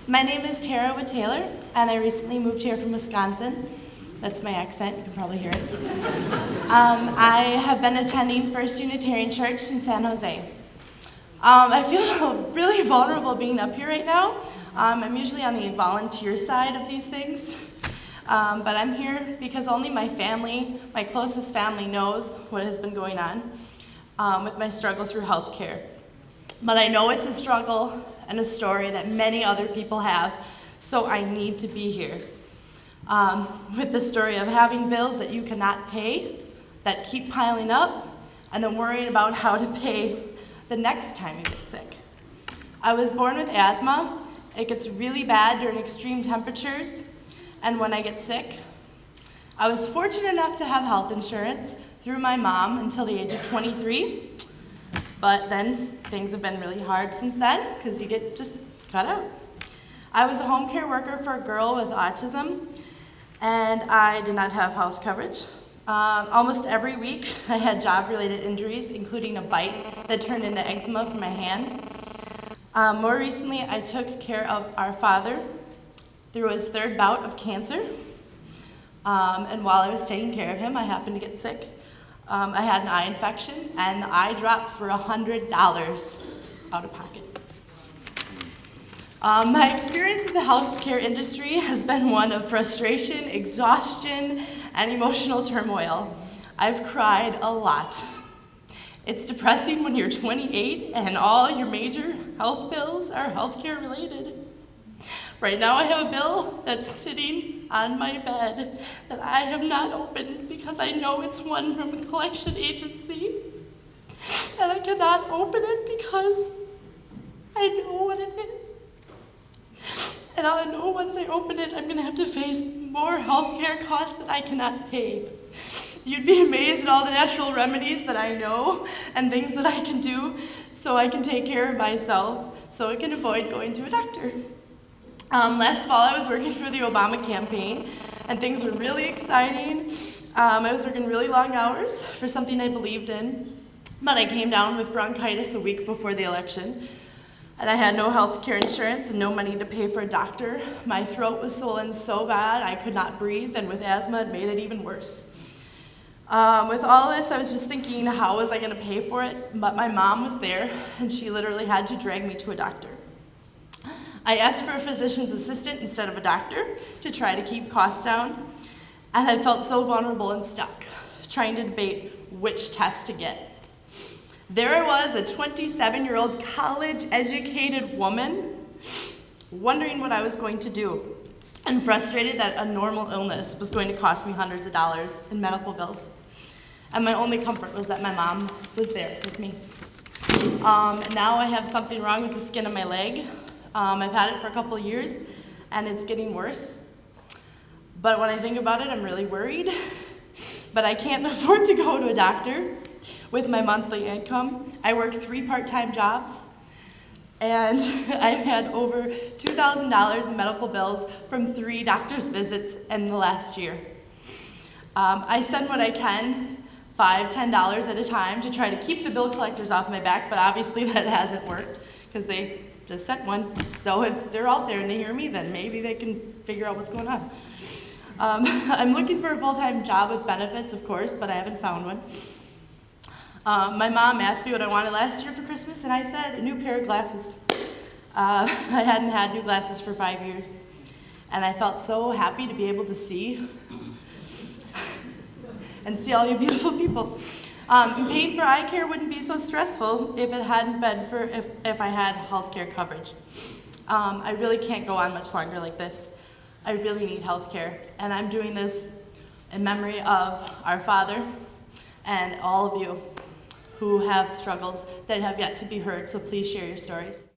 My name is Tara Wood Taylor, and I recently moved here from Wisconsin. That's my accent, you can probably hear it. I have been attending First Unitarian Church in San Jose. I feel really vulnerable being up here right now. I'm usually on the volunteer side of these things, but I'm here because only my family, my closest family, knows what has been going on with my struggle through healthcare. But I know it's a struggle and a story that many other people have, so I need to be here. With the story of having bills that you cannot pay, that keep piling up, and then worrying about how to pay the next time you get sick. I was born with asthma. It gets really bad during extreme temperatures, and when I get sick. I was fortunate enough to have health insurance through my mom until the age of 23, but then things have been really hard since then because you get just cut out. I was a home care worker for a girl with autism, and I did not have health coverage. Almost every week I had job-related injuries, including a bite that turned into eczema from my hand. More recently, I took care of our father through his third bout of cancer. And while I was taking care of him, I happened to get sick. I had an eye infection, and the eye drops were $100 out of pocket. My experience with the healthcare industry has been one of frustration, exhaustion, and emotional turmoil. I've cried a lot. It's depressing when you're 28 and all your major health bills are healthcare related. Right now I have a bill that's sitting on my bed that I have not opened because I know it's one from a collection agency. And I cannot open it because I know what it is. And I know once I open it, I'm gonna have to face more healthcare costs that I cannot pay. You'd be amazed at all the natural remedies that I know and things that I can do so I can take care of myself, so I can avoid going to a doctor. Last fall, I was working for the Obama campaign, and things were really exciting. I was working really long hours for something I believed in, but I came down with bronchitis a week before the election, and I had no health care insurance and no money to pay for a doctor. My throat was swollen so bad I could not breathe, and with asthma, it made it even worse. With all this, I was just thinking, how was I going to pay for it? But my mom was there, and she literally had to drag me to a doctor. I asked for a physician's assistant instead of a doctor to try to keep costs down, and I felt so vulnerable and stuck, trying to debate which test to get. There I was, a 27-year-old college-educated woman, wondering what I was going to do, and frustrated that a normal illness was going to cost me hundreds of dollars in medical bills. And my only comfort was that my mom was there with me. Now I have something wrong with the skin of my leg. I've had it for a couple of years, and it's getting worse. But when I think about it, I'm really worried. But I can't afford to go to a doctor with my monthly income. I work 3 part-time jobs, and I've had over $2,000 in medical bills from 3 doctor's visits in the last year. I send what I can, $5, $10 at a time, to try to keep the bill collectors off my back, but obviously that hasn't worked because they just sent one. So if they're out there and they hear me, then maybe they can figure out what's going on. I'm looking for a full-time job with benefits, of course, but I haven't found one. My mom asked me what I wanted last year for Christmas, and I said a new pair of glasses. I hadn't had new glasses for 5 years, and I felt so happy to be able to see and see all you beautiful people. Paying for eye care wouldn't be so stressful if it hadn't been for if I had health care coverage. I really can't go on much longer like this. I really need health care, and I'm doing this in memory of our father and all of you who have struggles that have yet to be heard, so please share your stories.